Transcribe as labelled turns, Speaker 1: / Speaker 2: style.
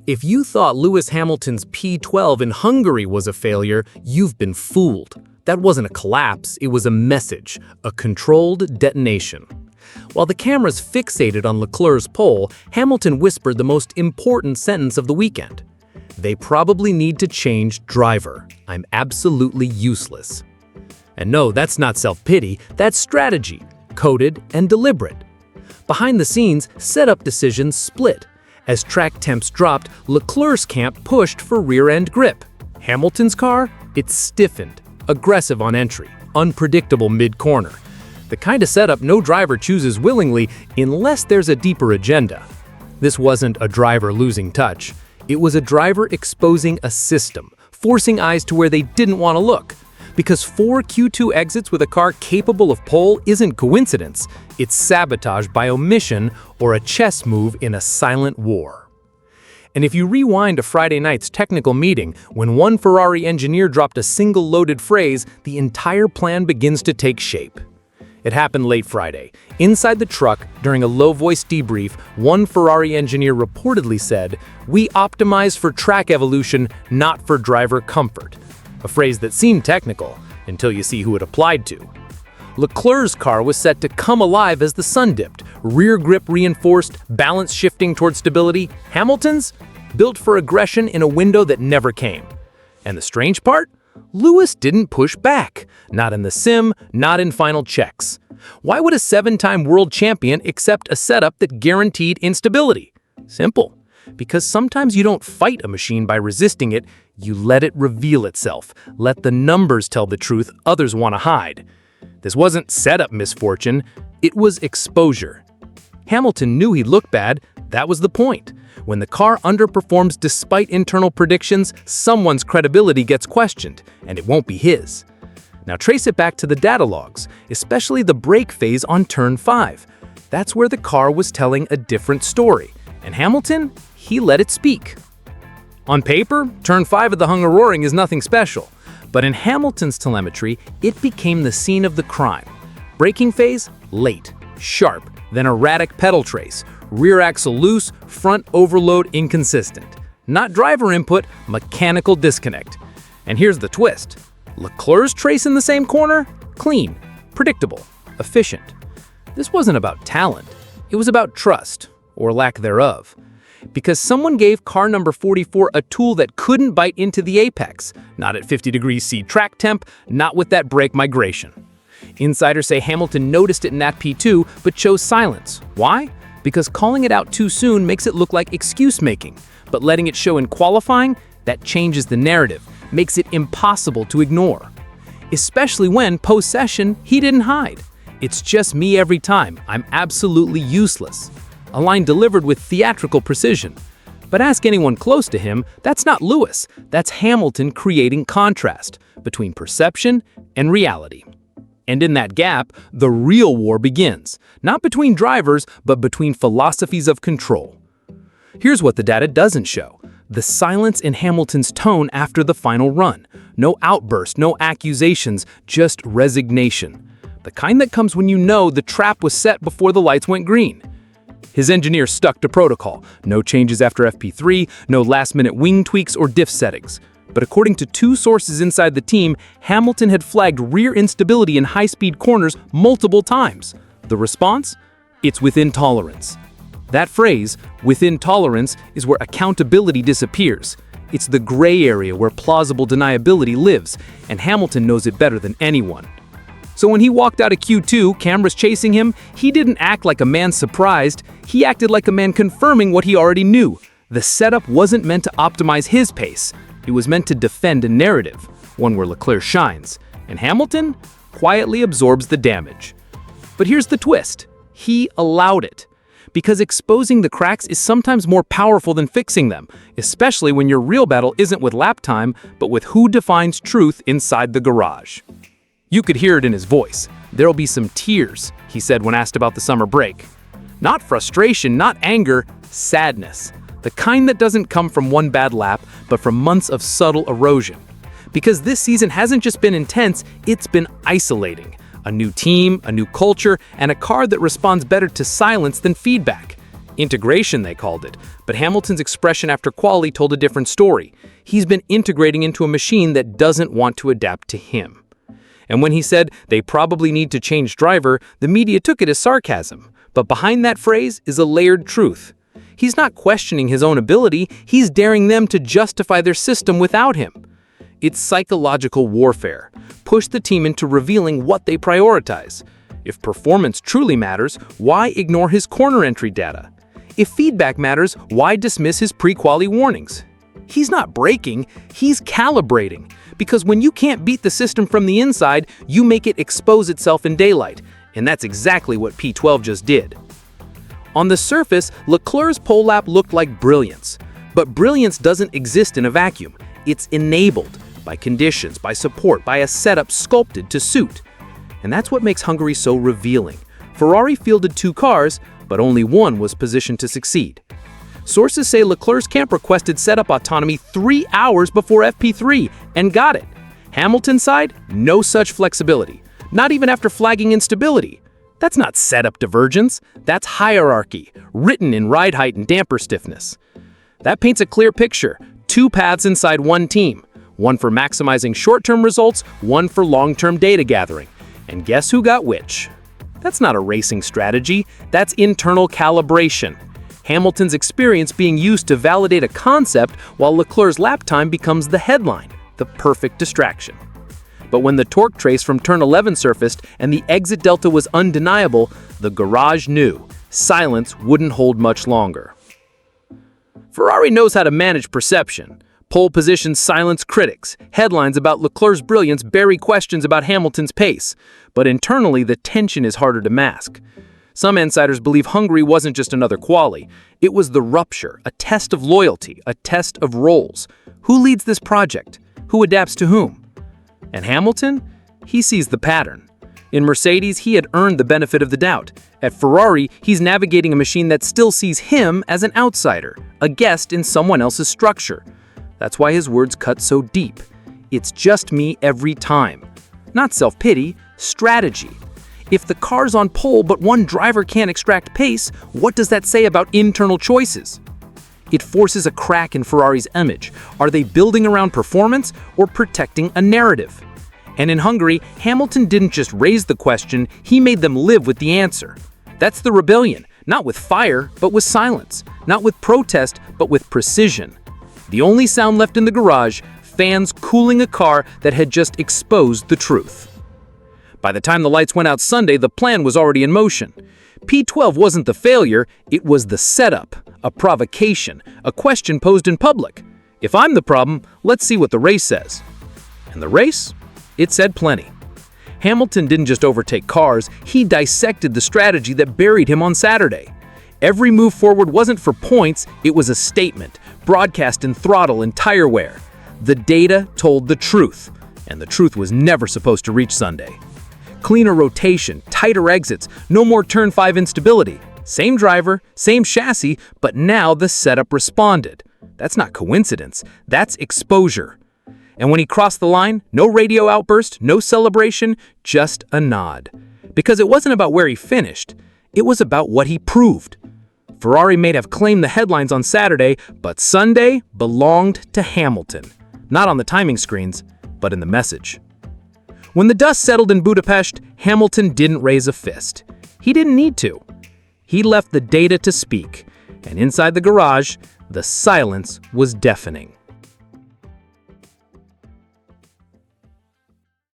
Speaker 1: If you thought Lewis Hamilton's P12 in Hungary was a failure, you've been fooled. That wasn't a collapse, it was a message, a controlled detonation. While the cameras fixated on Leclerc's pole, Hamilton whispered the most important sentence of the weekend. They probably need to change driver. I'm absolutely useless. And no, that's not self-pity, that's strategy, coded and deliberate. Behind the scenes, setup decisions split. As track temps dropped, Leclerc's camp pushed for rear-end grip. Hamilton's car? It stiffened, aggressive on entry, unpredictable mid-corner. The kind of setup no driver chooses willingly unless there's a deeper agenda. This wasn't a driver losing touch. It was a driver exposing a system, forcing eyes to where they didn't want to look. Because 4 Q2 exits with a car capable of pole isn't coincidence, it's sabotage by omission or a chess move in a silent war. And if you rewind to Friday night's technical meeting, when one Ferrari engineer dropped a single loaded phrase, the entire plan begins to take shape. It happened late Friday. Inside the truck, during a low-voice debrief, one Ferrari engineer reportedly said, "We optimize for track evolution, not for driver comfort." A phrase that seemed technical, until you see who it applied to. Leclerc's car was set to come alive as the sun dipped, rear grip reinforced, balance shifting toward stability. Hamilton's? Built for aggression in a window that never came. And the strange part? Lewis didn't push back. Not in the sim, not in final checks. Why would a 7-time world champion accept a setup that guaranteed instability? Simple. Because sometimes you don't fight a machine by resisting it, you let it reveal itself. Let the numbers tell the truth others want to hide. This wasn't setup misfortune, it was exposure. Hamilton knew he'd look bad, that was the point. When the car underperforms despite internal predictions, someone's credibility gets questioned, and it won't be his. Now trace it back to the data logs, especially the brake phase on turn 5. That's where the car was telling a different story. And Hamilton, he let it speak. On paper, turn 5 of the Hungaroring is nothing special. But in Hamilton's telemetry, it became the scene of the crime. Braking phase, late, sharp, then erratic pedal trace, rear axle loose, front overload inconsistent. Not driver input, mechanical disconnect. And here's the twist. Leclerc's trace in the same corner? Clean, predictable, efficient. This wasn't about talent. It was about trust, or lack thereof. Because someone gave car number 44 a tool that couldn't bite into the apex, not at 50 degrees C track temp, not with that brake migration. Insiders say Hamilton noticed it in that P2, but chose silence. Why? Because calling it out too soon makes it look like excuse-making, but letting it show in qualifying, that changes the narrative, makes it impossible to ignore. Especially when, post-session, he didn't hide. It's just me every time, I'm absolutely useless. A line delivered with theatrical precision. But ask anyone close to him, that's not Lewis, that's Hamilton creating contrast between perception and reality. And in that gap, the real war begins, not between drivers, but between philosophies of control. Here's what the data doesn't show. The silence in Hamilton's tone after the final run. No outburst, no accusations, just resignation. The kind that comes when you know the trap was set before the lights went green. His engineer stuck to protocol. No changes after FP3, no last-minute wing tweaks or diff settings. But according to 2 sources inside the team, Hamilton had flagged rear instability in high-speed corners multiple times. The response? It's within tolerance. That phrase, within tolerance, is where accountability disappears. It's the gray area where plausible deniability lives, and Hamilton knows it better than anyone. So when he walked out of Q2, cameras chasing him, he didn't act like a man surprised, he acted like a man confirming what he already knew. The setup wasn't meant to optimize his pace. It was meant to defend a narrative, one where Leclerc shines, and Hamilton quietly absorbs the damage. But here's the twist. He allowed it. Because exposing the cracks is sometimes more powerful than fixing them, especially when your real battle isn't with lap time, but with who defines truth inside the garage. You could hear it in his voice. There'll be some tears, he said when asked about the summer break. Not frustration, not anger, sadness. The kind that doesn't come from one bad lap, but from months of subtle erosion. Because this season hasn't just been intense, it's been isolating. A new team, a new culture, and a car that responds better to silence than feedback. Integration, they called it, but Hamilton's expression after quali told a different story. He's been integrating into a machine that doesn't want to adapt to him. And when he said they probably need to change driver, the media took it as sarcasm. But behind that phrase is a layered truth. He's not questioning his own ability, he's daring them to justify their system without him. It's psychological warfare. Push the team into revealing what they prioritize. If performance truly matters, why ignore his corner entry data? If feedback matters, why dismiss his pre-quali warnings? He's not braking, he's calibrating. Because when you can't beat the system from the inside, you make it expose itself in daylight. And that's exactly what P12 just did. On the surface, Leclerc's pole lap looked like brilliance. But brilliance doesn't exist in a vacuum. It's enabled by conditions, by support, by a setup sculpted to suit. And that's what makes Hungary so revealing. Ferrari fielded 2 cars, but only one was positioned to succeed. Sources say Leclerc's camp requested setup autonomy 3 hours before FP3 and got it. Hamilton's side, no such flexibility, not even after flagging instability. That's not setup divergence, that's hierarchy, written in ride height and damper stiffness. That paints a clear picture, 2 paths inside one team, one for maximizing short-term results, one for long-term data gathering. And guess who got which? That's not a racing strategy, that's internal calibration. Hamilton's experience being used to validate a concept while Leclerc's lap time becomes the headline, the perfect distraction. But when the torque trace from turn 11 surfaced and the exit delta was undeniable, the garage knew silence wouldn't hold much longer. Ferrari knows how to manage perception. Pole positions silence critics. Headlines about Leclerc's brilliance bury questions about Hamilton's pace. But internally, the tension is harder to mask. Some insiders believe Hungary wasn't just another quali. It was the rupture, a test of loyalty, a test of roles. Who leads this project? Who adapts to whom? And Hamilton? He sees the pattern. In Mercedes, he had earned the benefit of the doubt. At Ferrari, he's navigating a machine that still sees him as an outsider, a guest in someone else's structure. That's why his words cut so deep. It's just me every time. Not self-pity, strategy. If the car's on pole but one driver can't extract pace, what does that say about internal choices? It forces a crack in Ferrari's image. Are they building around performance or protecting a narrative? And in Hungary, Hamilton didn't just raise the question, he made them live with the answer. That's the rebellion, not with fire, but with silence. Not with protest, but with precision. The only sound left in the garage, fans cooling a car that had just exposed the truth. By the time the lights went out Sunday, the plan was already in motion. P12 wasn't the failure, it was the setup, a provocation, a question posed in public. If I'm the problem, let's see what the race says. And the race? It said plenty. Hamilton didn't just overtake cars, he dissected the strategy that buried him on Saturday. Every move forward wasn't for points, it was a statement, broadcast in throttle and tire wear. The data told the truth, and the truth was never supposed to reach Sunday. Cleaner rotation, tighter exits, no more turn 5 instability. Same driver, same chassis, but now the setup responded. That's not coincidence, that's exposure. And when he crossed the line, no radio outburst, no celebration, just a nod. Because it wasn't about where he finished, it was about what he proved. Ferrari may have claimed the headlines on Saturday, but Sunday belonged to Hamilton. Not on the timing screens, but in the message. When the dust settled in Budapest, Hamilton didn't raise a fist. He didn't need to. He left the data to speak, and inside the garage, the silence was deafening.